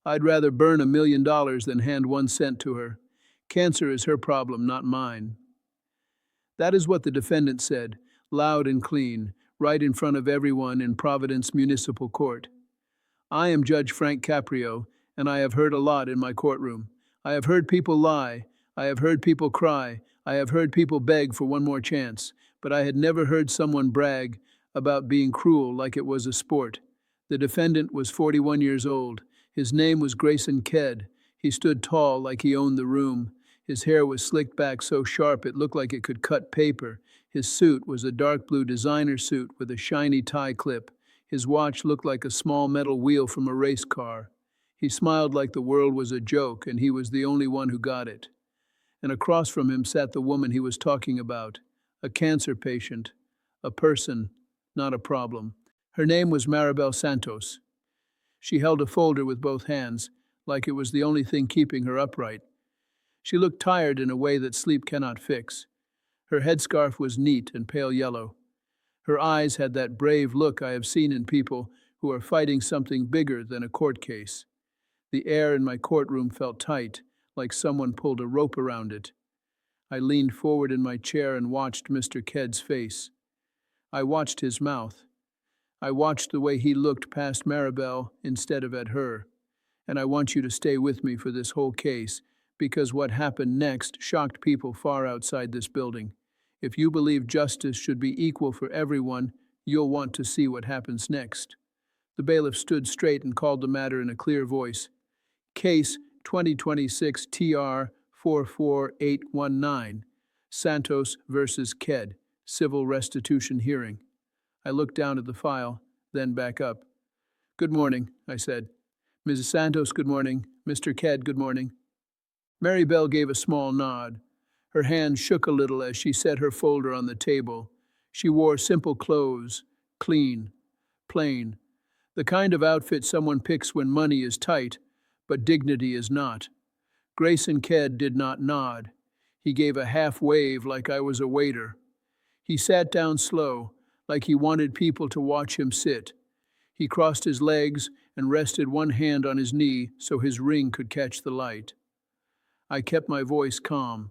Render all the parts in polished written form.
I'd rather burn $1 million than hand 1 cent to her. Cancer is her problem, not mine. That is what the defendant said, loud and clean, right in front of everyone in Providence Municipal Court. I am Judge Frank Caprio, and I have heard a lot in my courtroom. I have heard people lie. I have heard people cry. I have heard people beg for one more chance. But I had never heard someone brag about being cruel like it was a sport. The defendant was 41 years old. His name was Grayson Ked. He stood tall like he owned the room. His hair was slicked back so sharp it looked like it could cut paper. His suit was a dark blue designer suit with a shiny tie clip. His watch looked like a small metal wheel from a race car. He smiled like the world was a joke and he was the only one who got it. And across from him sat the woman he was talking about, a cancer patient, a person, not a problem. Her name was Maribel Santos. She held a folder with both hands, like it was the only thing keeping her upright. She looked tired in a way that sleep cannot fix. Her headscarf was neat and pale yellow. Her eyes had that brave look I have seen in people who are fighting something bigger than a court case. The air in my courtroom felt tight, like someone pulled a rope around it. I leaned forward in my chair and watched Mr. Ked's face. I watched his mouth. I watched the way he looked past Maribel instead of at her. And I want you to stay with me for this whole case, because what happened next shocked people far outside this building. If you believe justice should be equal for everyone, you'll want to see what happens next. The bailiff stood straight and called the matter in a clear voice. Case 2026 TR 44819, Santos versus Ked, civil restitution hearing. I looked down at the file, then back up. Good morning, I said. Mrs. Santos, good morning. Mr. Ked, good morning. Maribel gave a small nod. Her hand shook a little as she set her folder on the table. She wore simple clothes, clean, plain, the kind of outfit someone picks when money is tight, but dignity is not. Grayson Ked did not nod. He gave a half wave like I was a waiter. He sat down slow, like he wanted people to watch him sit. He crossed his legs and rested one hand on his knee so his ring could catch the light. I kept my voice calm.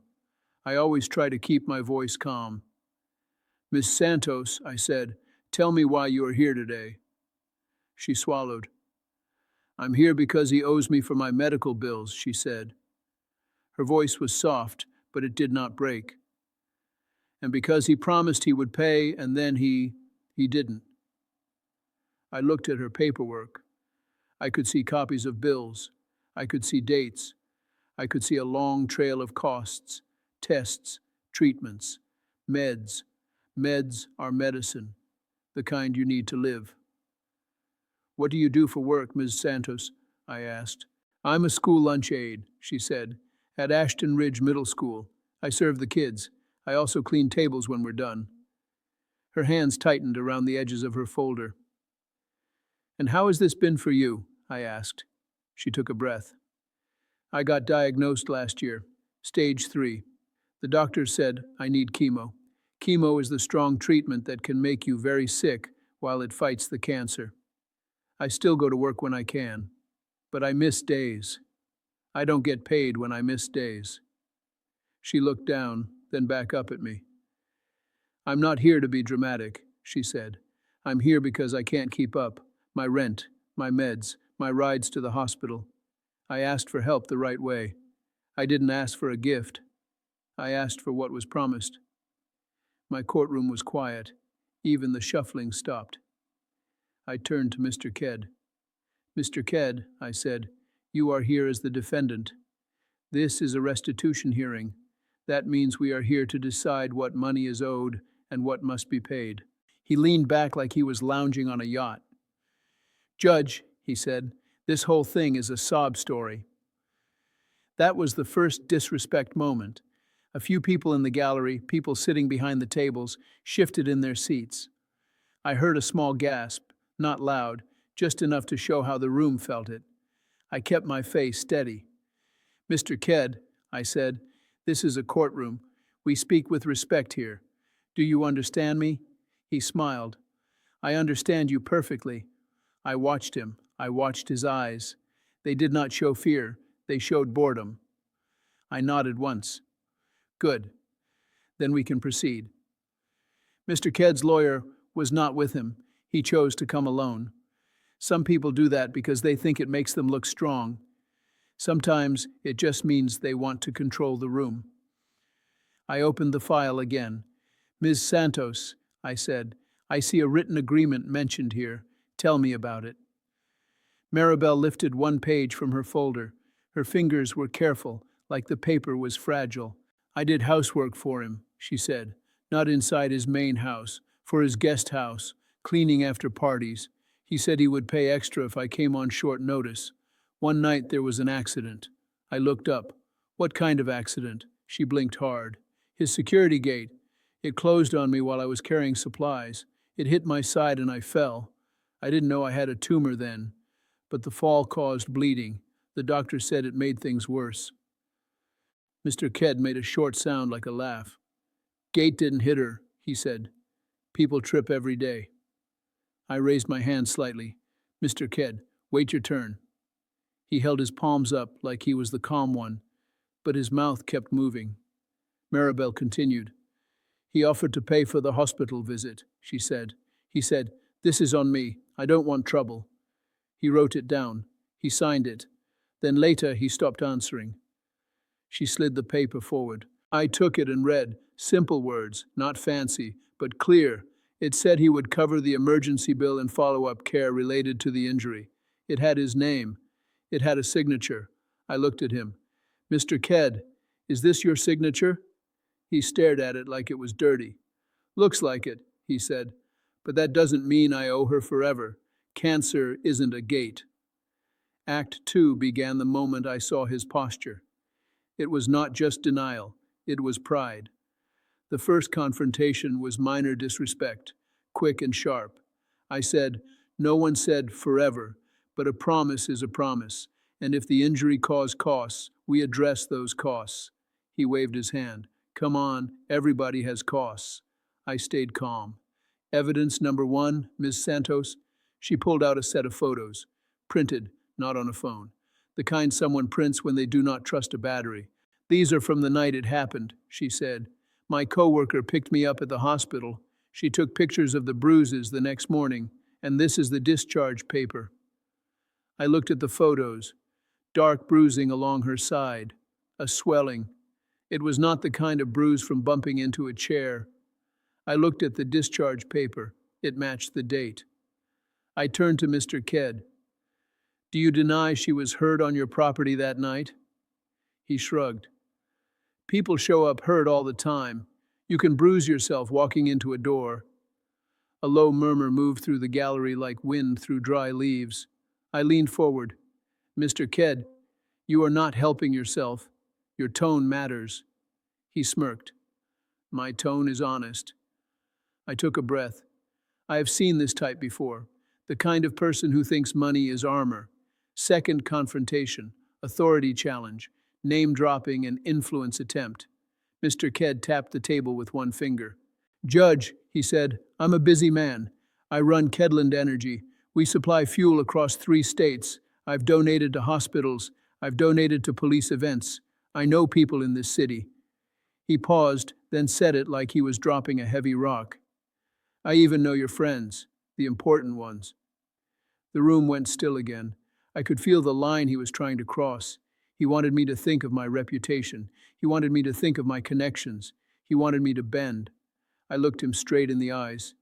I always try to keep my voice calm. Miss Santos, I said, tell me why you are here today. She swallowed. I'm here because he owes me for my medical bills, she said. Her voice was soft, but it did not break. And because he promised he would pay, and then he didn't. I looked at her paperwork. I could see copies of bills. I could see dates. I could see a long trail of costs, tests, treatments, meds. Meds are medicine, the kind you need to live. What do you do for work, Ms. Santos? I asked. I'm a school lunch aide, she said, at Ashton Ridge Middle School. I serve the kids. I also clean tables when we're done. Her hands tightened around the edges of her folder. And how has this been for you? I asked. She took a breath. I got diagnosed last year, stage 3. The doctor said I need chemo. Chemo is the strong treatment that can make you very sick while it fights the cancer. I still go to work when I can, but I miss days. I don't get paid when I miss days. She looked down, then back up at me. I'm not here to be dramatic, she said. I'm here because I can't keep up. My rent, my meds, my rides to the hospital. I asked for help the right way. I didn't ask for a gift. I asked for what was promised. My courtroom was quiet. Even the shuffling stopped. I turned to Mr. Ked. Mr. Ked, I said, you are here as the defendant. This is a restitution hearing. That means we are here to decide what money is owed and what must be paid. He leaned back like he was lounging on a yacht. Judge, he said, this whole thing is a sob story. That was the first disrespect moment. A few people in the gallery, people sitting behind the tables, shifted in their seats. I heard a small gasp, not loud, just enough to show how the room felt it. I kept my face steady. Mr. Ked, I said, this is a courtroom. We speak with respect here. Do you understand me? He smiled. I understand you perfectly. I watched him. I watched his eyes. They did not show fear, they showed boredom. I nodded once. Good. Then we can proceed. Mr. Ked's lawyer was not with him. He chose to come alone. Some people do that because they think it makes them look strong. Sometimes it just means they want to control the room. I opened the file again. Ms. Santos, I said, I see a written agreement mentioned here. Tell me about it. Maribel lifted one page from her folder. Her fingers were careful, like the paper was fragile. I did housework for him, she said. Not inside his main house, for his guest house, cleaning after parties. He said he would pay extra if I came on short notice. One night there was an accident. I looked up. What kind of accident? She blinked hard. His security gate. It closed on me while I was carrying supplies. It hit my side and I fell. I didn't know I had a tumor then, but the fall caused bleeding. The doctor said it made things worse. Mr. Ked made a short sound like a laugh. Gate didn't hit her, he said. People trip every day. I raised my hand slightly. Mr. Ked, wait your turn. He held his palms up like he was the calm one, but his mouth kept moving. Maribel continued. He offered to pay for the hospital visit, she said. He said, this is on me. I don't want trouble. He wrote it down. He signed it. Then later he stopped answering. She slid the paper forward. I took it and read, simple words, not fancy, but clear. It said he would cover the emergency bill and follow-up care related to the injury. It had his name. It had a signature. I looked at him. Mr. Ked, is this your signature? He stared at it like it was dirty. Looks like it, he said, but that doesn't mean I owe her forever. Cancer isn't a gate. Act 2 began the moment I saw his posture. It was not just denial, it was pride. The first confrontation was minor disrespect, quick and sharp. I said, no one said forever, but a promise is a promise, and if the injury caused costs, we address those costs. He waved his hand. Come on, everybody has costs. I stayed calm. Evidence number 1, Ms. Santos. She pulled out a set of photos, printed, not on a phone. The kind someone prints when they do not trust a battery. These are from the night it happened, she said. My coworker picked me up at the hospital. She took pictures of the bruises the next morning, and this is the discharge paper. I looked at the photos. Dark bruising along her side, a swelling. It was not the kind of bruise from bumping into a chair. I looked at the discharge paper. It matched the date. I turned to Mr. Ked. Do you deny she was hurt on your property that night? He shrugged. People show up hurt all the time. You can bruise yourself walking into a door. A low murmur moved through the gallery like wind through dry leaves. I leaned forward. Mr. Ked, you are not helping yourself. Your tone matters. He smirked. My tone is honest. I took a breath. I have seen this type before. The kind of person who thinks money is armor. Second confrontation, authority challenge, name-dropping and influence attempt. Mr. Ked tapped the table with one finger. Judge, he said, I'm a busy man. I run Kedland Energy. We supply fuel across 3 states. I've donated to hospitals. I've donated to police events. I know people in this city. He paused, then said it like he was dropping a heavy rock. I even know your friends, the important ones. The room went still again. I could feel the line he was trying to cross. He wanted me to think of my reputation. He wanted me to think of my connections. He wanted me to bend. I looked him straight in the eyes.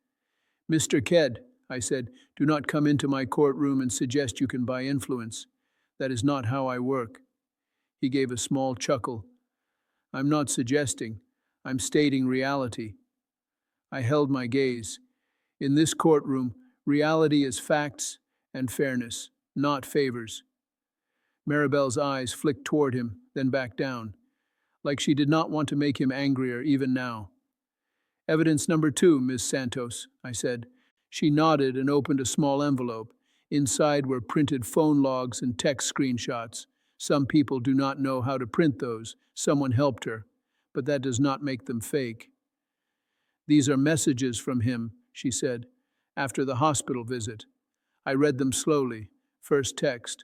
Mr. Ked, I said, do not come into my courtroom and suggest you can buy influence. That is not how I work. He gave a small chuckle. I'm not suggesting. I'm stating reality. I held my gaze. In this courtroom, reality is facts and fairness, not favors. Maribel's eyes flicked toward him, then back down, like she did not want to make him angrier even now. Evidence number 2, Ms. Santos, I said. She nodded and opened a small envelope. Inside were printed phone logs and text screenshots. Some people do not know how to print those. Someone helped her, but that does not make them fake. These are messages from him, she said, after the hospital visit. I read them slowly. First text.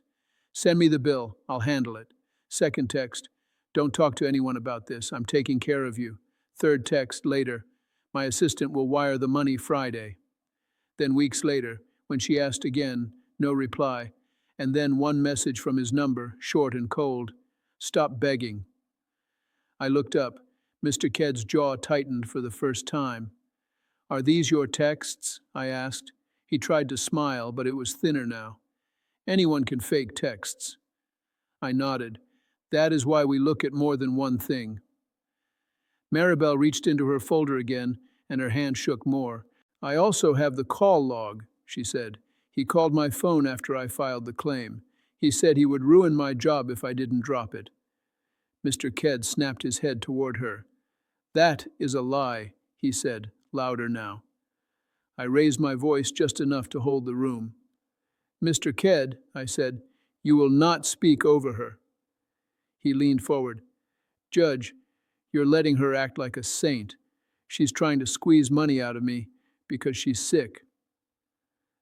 Send me the bill. I'll handle it. Second text. Don't talk to anyone about this. I'm taking care of you. Third text later. My assistant will wire the money Friday. Then weeks later, when she asked again, no reply. And then one message from his number, short and cold. Stop begging. I looked up. Mr. Ked's jaw tightened for the first time. Are these your texts? I asked. He tried to smile, but it was thinner now. Anyone can fake texts. I nodded. That is why we look at more than one thing. Maribel reached into her folder again, and her hand shook more. I also have the call log, she said. He called my phone after I filed the claim. He said he would ruin my job if I didn't drop it. Mr. Ked snapped his head toward her. That is a lie, he said, louder now. I raised my voice just enough to hold the room. Mr. Ked, I said, you will not speak over her. He leaned forward. Judge, you're letting her act like a saint. She's trying to squeeze money out of me because she's sick.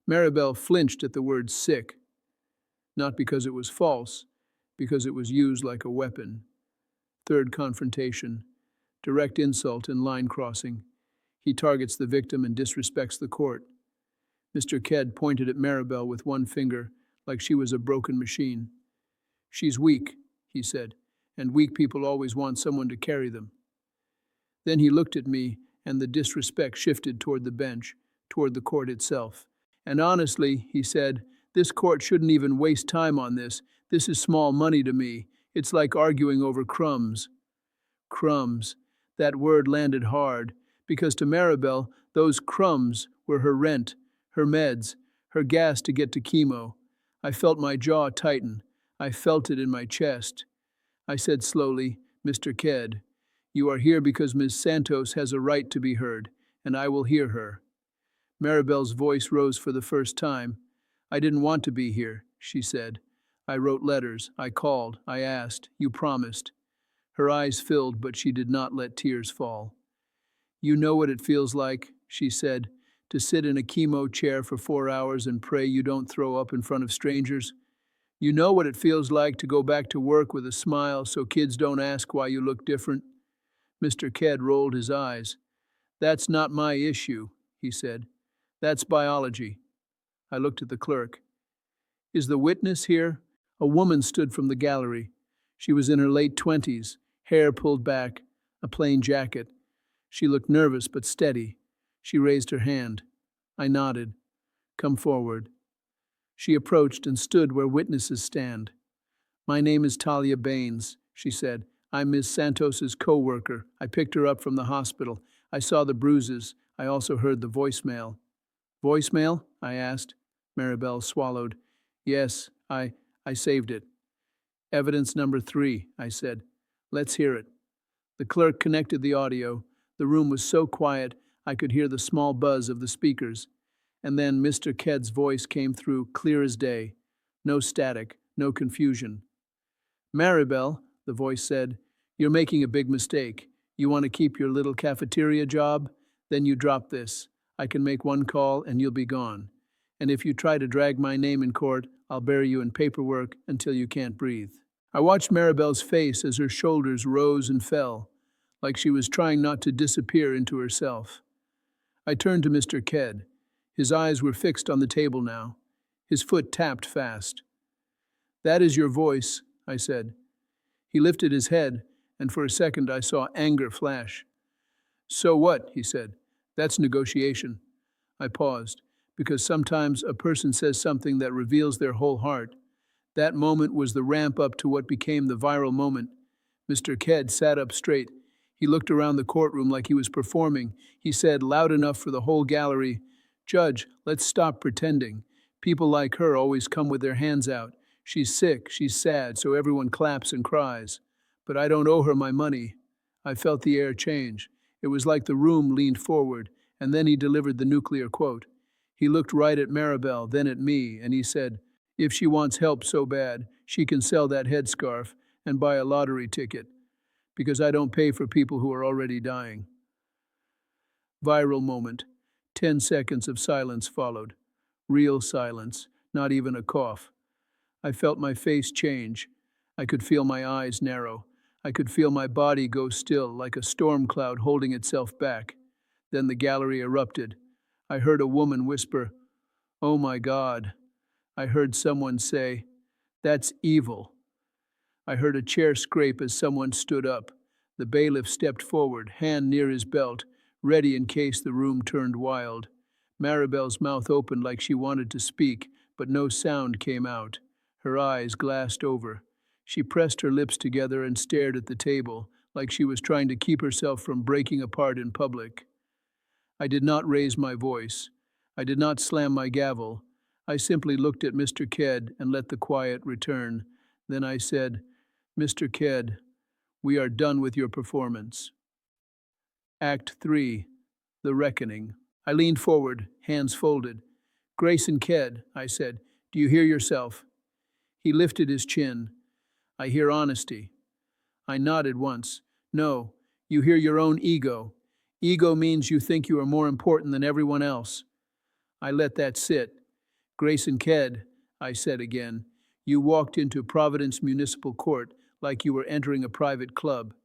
Maribel flinched at the word sick, not because it was false, because it was used like a weapon. Third confrontation, direct insult and line crossing. He targets the victim and disrespects the court. Mr. Ked pointed at Maribel with one finger, like she was a broken machine. She's weak, he said, and weak people always want someone to carry them. Then he looked at me, and the disrespect shifted toward the bench, toward the court itself. And honestly, he said, this court shouldn't even waste time on this. This is small money to me. It's like arguing over crumbs. Crumbs. That word landed hard, because to Maribel, those crumbs were her rent, her meds, her gas to get to chemo. I felt my jaw tighten. I felt it in my chest. I said slowly, Mr. Ked, you are here because Ms. Santos has a right to be heard, and I will hear her. Maribel's voice rose for the first time. I didn't want to be here, she said. I wrote letters, I called, I asked, you promised. Her eyes filled, but she did not let tears fall. You know what it feels like, she said, to sit in a chemo chair for 4 hours and pray you don't throw up in front of strangers? You know what it feels like to go back to work with a smile so kids don't ask why you look different? Mr. Ked rolled his eyes. That's not my issue, he said. That's biology. I looked at the clerk. Is the witness here? A woman stood from the gallery. She was in her late 20s, hair pulled back, a plain jacket. She looked nervous but steady. She raised her hand. I nodded. Come forward. She approached and stood where witnesses stand. My name is Talia Baines, she said. I'm Ms. Santos's co-worker. I picked her up from the hospital. I saw the bruises. I also heard the voicemail. Voicemail? I asked. Maribel swallowed. Yes, I saved it. Evidence number 3, I said. Let's hear it. The clerk connected the audio. The room was so quiet I could hear the small buzz of the speakers. And then Mr. Ked's voice came through clear as day. No static, no confusion. Maribel, the voice said, you're making a big mistake. You want to keep your little cafeteria job? Then you drop this. I can make one call and you'll be gone. And if you try to drag my name in court, I'll bury you in paperwork until you can't breathe. I watched Maribel's face as her shoulders rose and fell, like she was trying not to disappear into herself. I turned to Mr. Ked. His eyes were fixed on the table now. His foot tapped fast. That is your voice, I said. He lifted his head, and for a second I saw anger flash. So what, he said. That's negotiation. I paused, because sometimes a person says something that reveals their whole heart. That moment was the ramp up to what became the viral moment. Mr. Ked sat up straight. He looked around the courtroom like he was performing. He said, loud enough for the whole gallery, Judge, let's stop pretending. People like her always come with their hands out. She's sick, she's sad, so everyone claps and cries. But I don't owe her my money. I felt the air change. It was like the room leaned forward, and then he delivered the nuclear quote. He looked right at Maribel, then at me, and he said, if she wants help so bad, she can sell that headscarf and buy a lottery ticket, because I don't pay for people who are already dying. Viral moment. 10 seconds of silence followed. Real silence, not even a cough. I felt my face change. I could feel my eyes narrow. I could feel my body go still, like a storm cloud holding itself back. Then the gallery erupted. I heard a woman whisper, "Oh my God." I heard someone say, "That's evil." I heard a chair scrape as someone stood up. The bailiff stepped forward, hand near his belt, ready in case the room turned wild. Maribel's mouth opened like she wanted to speak, but no sound came out. Her eyes glassed over. She pressed her lips together and stared at the table, like she was trying to keep herself from breaking apart in public. I did not raise my voice. I did not slam my gavel. I simply looked at Mr. Ked and let the quiet return. Then I said, "Mr. Ked, we are done with your performance." Act 3, The Reckoning. I leaned forward, hands folded. "Grayson Ked," I said, "do you hear yourself?" He lifted his chin. "I hear honesty." I nodded once. "No, you hear your own ego. Ego means you think you are more important than everyone else." I let that sit. "Grayson Ked," I said again, "you walked into Providence Municipal Court like you were entering a private club.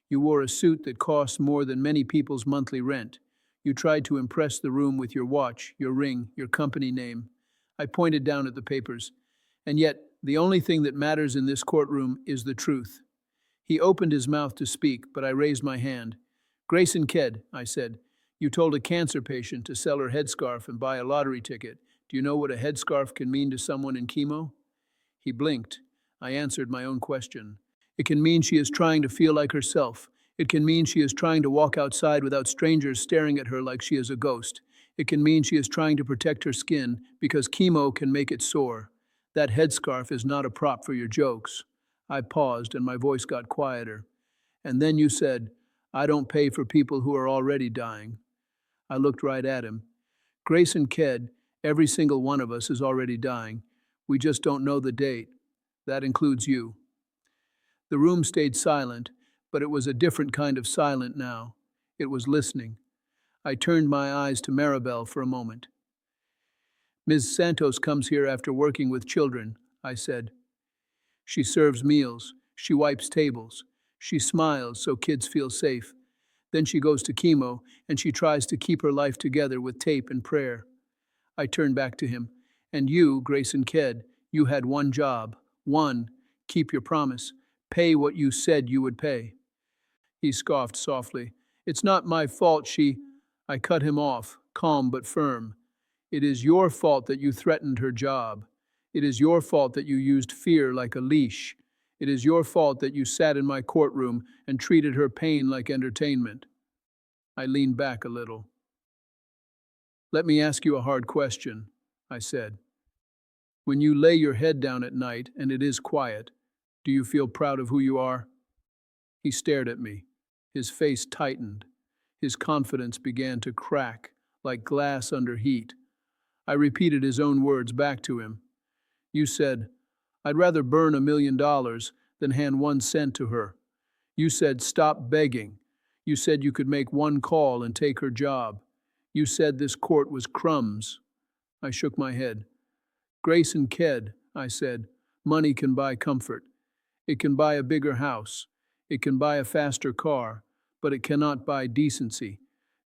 You wore a suit that cost more than many people's monthly rent. You tried to impress the room with your watch, your ring, your company name." I pointed down at the papers. "And yet, the only thing that matters in this courtroom is the truth." He opened his mouth to speak, but I raised my hand. "Grayson Ked," I said, "you told a cancer patient to sell her headscarf and buy a lottery ticket. Do you know what a headscarf can mean to someone in chemo?" He blinked. I answered my own question. "It can mean she is trying to feel like herself. It can mean she is trying to walk outside without strangers staring at her like she is a ghost. It can mean she is trying to protect her skin because chemo can make it sore. That headscarf is not a prop for your jokes." I paused and my voice got quieter. "And then you said, 'I don't pay for people who are already dying.'" I looked right at him. "Grayson Ked, every single one of us is already dying. We just don't know the date. That includes you." The room stayed silent, but it was a different kind of silent now. It was listening. I turned my eyes to Maribel for a moment. "Ms. Santos comes here after working with children," I said. "She serves meals. She wipes tables. She smiles so kids feel safe. Then she goes to chemo, and she tries to keep her life together with tape and prayer." I turned back to him. "And you, Grayson Ked, you had one job. One, keep your promise. Pay what you said you would pay." He scoffed softly. "It's not my fault she—" I cut him off, calm but firm. "It is your fault that you threatened her job. It is your fault that you used fear like a leash. It is your fault that you sat in my courtroom and treated her pain like entertainment." I leaned back a little. "Let me ask you a hard question," I said. "When you lay your head down at night and it is quiet, do you feel proud of who you are?" He stared at me. His face tightened. His confidence began to crack, like glass under heat. I repeated his own words back to him. "You said, 'I'd rather burn $1 million than hand 1 cent to her.' You said, 'Stop begging.' You said you could make one call and take her job. You said this court was crumbs." I shook my head. "Grayson Ked," I said, "money can buy comfort. It can buy a bigger house. It can buy a faster car, but it cannot buy decency.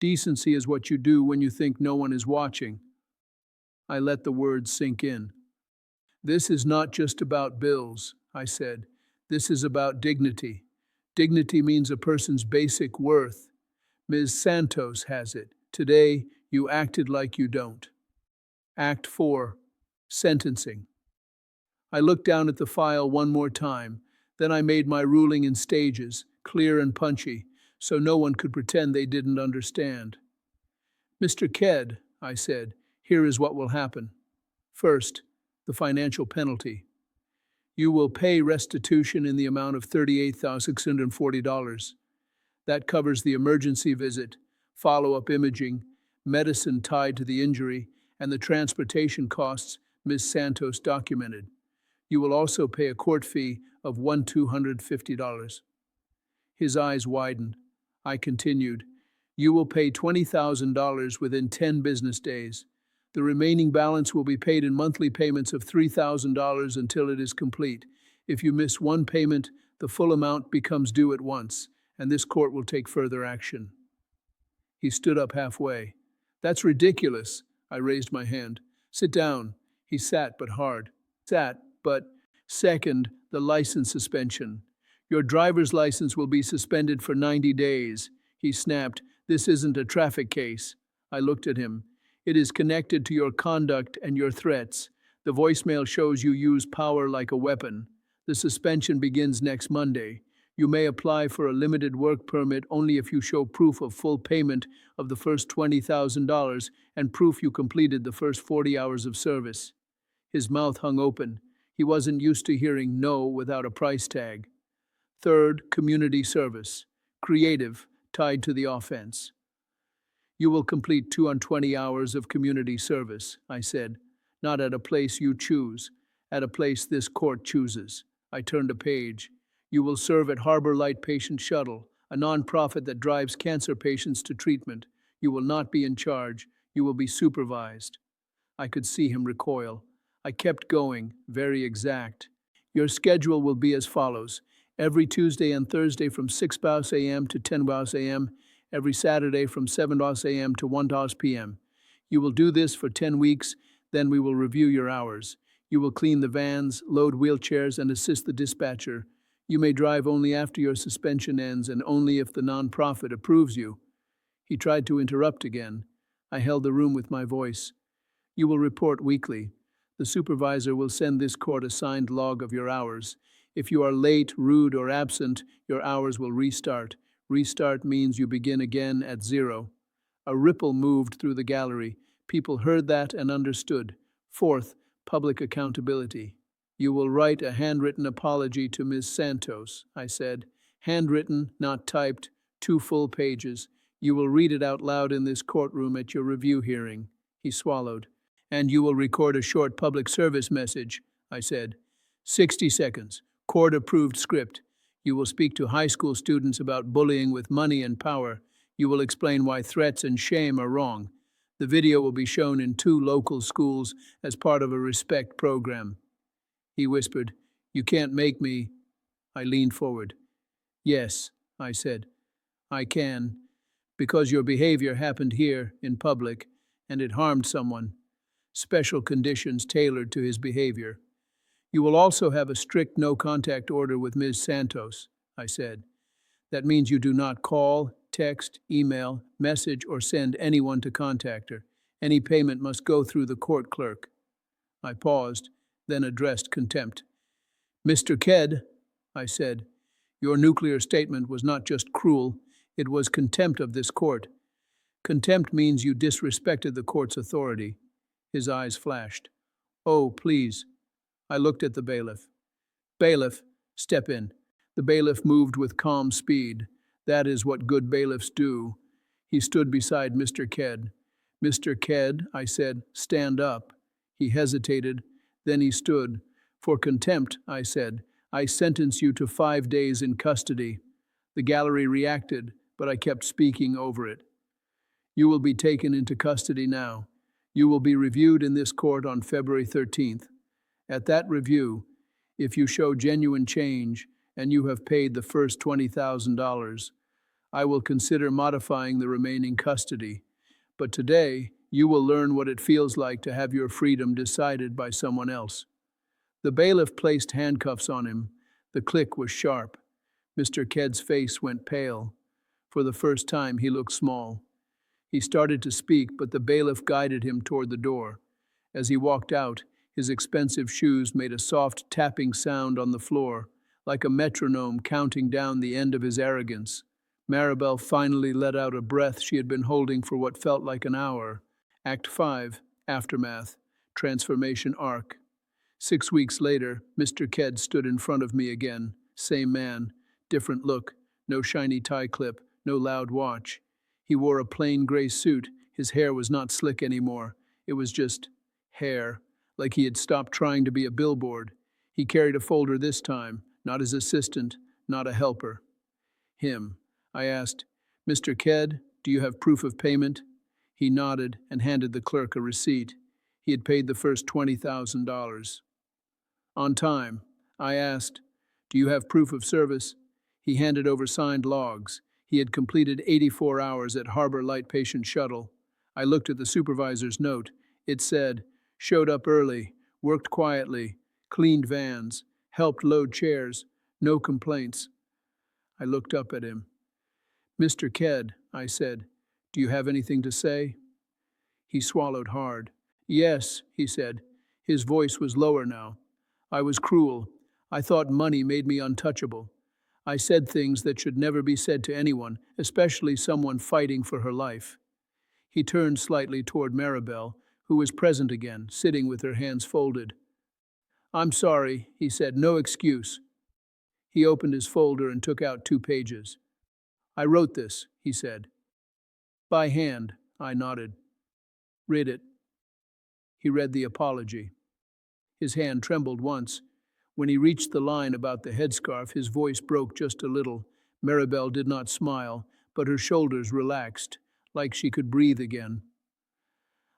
Decency is what you do when you think no one is watching." I let the words sink in. "This is not just about bills," I said. "This is about dignity. Dignity means a person's basic worth. Ms. Santos has it. Today, you acted like you don't." Act 4, Sentencing. I looked down at the file one more time. Then I made my ruling in stages, clear and punchy, so no one could pretend they didn't understand. "Mr. Ked," I said, "here is what will happen. First, the financial penalty. You will pay restitution in the amount of $38,640. That covers the emergency visit, follow-up imaging, medicine tied to the injury, and the transportation costs Ms. Santos documented. You will also pay a court fee of $1,250. His eyes widened. I continued, "You will pay $20,000 within 10 business days. The remaining balance will be paid in monthly payments of $3,000 until it is complete. If you miss one payment, the full amount becomes due at once, and this court will take further action." He stood up halfway. "That's ridiculous." I raised my hand. "Sit down." He sat, but hard. Second, the license suspension. "Your driver's license will be suspended for 90 days. He snapped. "This isn't a traffic case." I looked at him. "It is connected to your conduct and your threats. The voicemail shows you use power like a weapon. The suspension begins next Monday. You may apply for a limited work permit only if you show proof of full payment of the first $20,000 and proof you completed the first 40 hours of service." His mouth hung open. He wasn't used to hearing no without a price tag. Third, community service. Creative, tied to the offense. "You will complete 220 hours of community service," I said. "Not at a place you choose, at a place this court chooses." I turned a page. "You will serve at Harbor Light Patient Shuttle, a nonprofit that drives cancer patients to treatment. You will not be in charge. You will be supervised." I could see him recoil. I kept going, very exact. "Your schedule will be as follows. Every Tuesday and Thursday from 6 a.m. to 10 a.m., every Saturday from 7 a.m. to 1 p.m. You will do this for 10 weeks, then we will review your hours. You will clean the vans, load wheelchairs, and assist the dispatcher. You may drive only after your suspension ends and only if the nonprofit approves you." He tried to interrupt again. I held the room with my voice. "You will report weekly. The supervisor will send this court a signed log of your hours. If you are late, rude, or absent, your hours will restart. Restart means you begin again at 0. A ripple moved through the gallery. People heard that and understood. Fourth, public accountability. "You will write a handwritten apology to Ms. Santos," I said. "Handwritten, not typed, 2 full pages. You will read it out loud in this courtroom at your review hearing." He swallowed. "And you will record a short public service message," I said. 60 seconds. Court-approved script. You will speak to high school students about bullying with money and power. You will explain why threats and shame are wrong. The video will be shown in 2 local schools as part of a respect program." He whispered, "You can't make me." I leaned forward. "Yes," I said, "I can, because your behavior happened here, in public, and it harmed someone. Special conditions tailored to his behavior. You will also have a strict no-contact order with Ms. Santos," I said. "That means you do not call, text, email, message, or send anyone to contact her. Any payment must go through the court clerk." I paused, then addressed contempt. "Mr. Ked," I said, "your nuclear statement was not just cruel, it was contempt of this court. Contempt means you disrespected the court's authority." His eyes flashed. "Oh, please." I looked at the bailiff. "Bailiff, step in." The bailiff moved with calm speed. That is what good bailiffs do. He stood beside Mr. Ked. "Mr. Ked," I said, "stand up." He hesitated. Then he stood. "For contempt," I said, "I sentence you to 5 days in custody." The gallery reacted, but I kept speaking over it. "You will be taken into custody now. You will be reviewed in this court on February 13th. At that review, if you show genuine change and you have paid the first $20,000, I will consider modifying the remaining custody. But today, you will learn what it feels like to have your freedom decided by someone else." The bailiff placed handcuffs on him. The click was sharp. Mr. Ked's face went pale. For the first time, he looked small. He started to speak, but the bailiff guided him toward the door. As he walked out, his expensive shoes made a soft tapping sound on the floor, like a metronome counting down the end of his arrogance. Maribel finally let out a breath she had been holding for what felt like an hour. Act 5, Aftermath, Transformation Arc. 6 weeks later, Mr. Ked stood in front of me again. Same man, different look, no shiny tie clip, no loud watch. He wore a plain gray suit. His hair was not slick anymore. It was just hair, like he had stopped trying to be a billboard. He carried a folder this time, not his assistant, not a helper. Him. I asked, "Mr. Ked, do you have proof of payment?" He nodded and handed the clerk a receipt. He had paid the first $20,000. On time, I asked, "Do you have proof of service?" He handed over signed logs. He had completed 84 hours at Harbor Light Patient Shuttle. I looked at the supervisor's note. It said, "Showed up early, worked quietly, cleaned vans, helped load chairs, no complaints." I looked up at him. "Mr. Ked," I said, "do you have anything to say?" He swallowed hard. "Yes," he said. His voice was lower now. "I was cruel. I thought money made me untouchable. I said things that should never be said to anyone, especially someone fighting for her life." He turned slightly toward Maribel, who was present again, sitting with her hands folded. "I'm sorry," he said, "no excuse." He opened his folder and took out 2 pages. "I wrote this," he said. "By hand," I nodded. "Read it." He read the apology. His hand trembled once. When he reached the line about the headscarf, his voice broke just a little. Maribel did not smile, but her shoulders relaxed, like she could breathe again.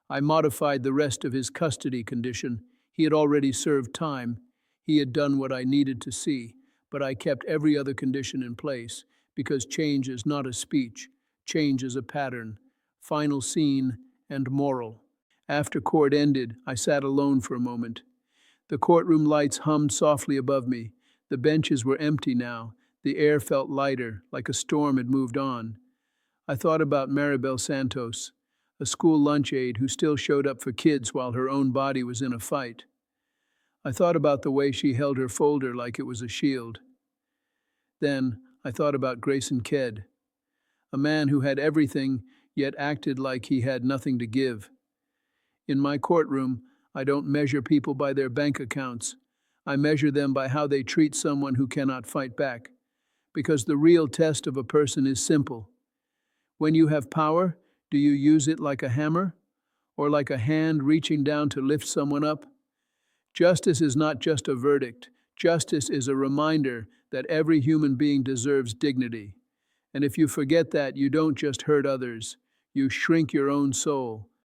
I modified the rest of his custody condition. He had already served time. He had done what I needed to see, but I kept every other condition in place, because change is not a speech. Change is a pattern, final scene, and moral. After court ended, I sat alone for a moment. The courtroom lights hummed softly above me. The benches were empty now. The air felt lighter, like a storm had moved on. I thought about Maribel Santos, a school lunch aide who still showed up for kids while her own body was in a fight. I thought about the way she held her folder like it was a shield. Then I thought about Grayson Ked, a man who had everything, yet acted like he had nothing to give. In my courtroom, I don't measure people by their bank accounts. I measure them by how they treat someone who cannot fight back. Because the real test of a person is simple. When you have power, do you use it like a hammer? Or like a hand reaching down to lift someone up? Justice is not just a verdict. Justice is a reminder that every human being deserves dignity. And if you forget that, you don't just hurt others, you shrink your own soul.